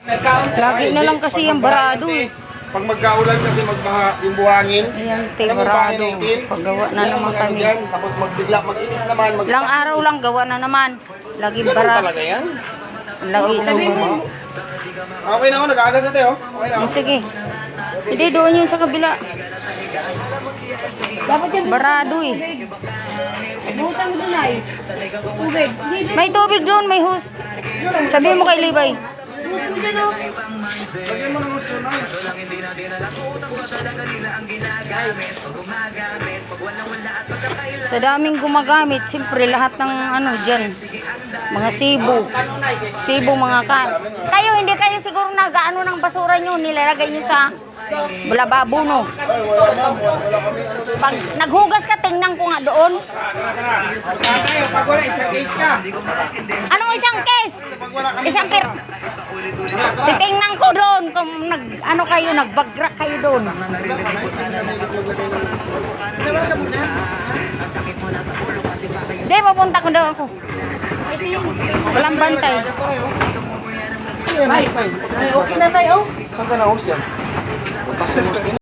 Lagi na lang kasi yung barado eh. Pag magkaulan kasi magbaha yung buhangin. Ayan, te, barado. Paggawa na naman kami. Tapos magbigla, mag-init naman. Ilang araw lang, gawa na naman. Lagi Ganun bara. talaga yan. Lagi na naman. Okay na ako, nag-aagas na tayo. Okay na ako. Sige. Hindi, doon yun sa kabila. Dapat yan. Barado eh. Buhusan mo doon ay. Tubig. May tubig doon, may hose. Sabihin mo kay Libay. Buhusan mo dyan o. Lagyan mo ng gusto na. Sa daming gumagamit, siyempre lahat ng ano dyan. Mga sibo. Sibo mga kan. Kayo, hindi kayo siguro nag-ano ng basura nyo, nilalagay nyo sa lababo, no? Pag naghugas ka, tingnan ko nga doon. Saan tayo? Pag wala, isang case ka. Anong isang case? Pag wala kami. Isang per... Titingnan ko doon kung ano kayo, nagbagrak kayo doon. Hindi, papunta ko daw ako. Walang bantay. Ay, okay na tayo. Saan ka na-host yan? Butas yung host din.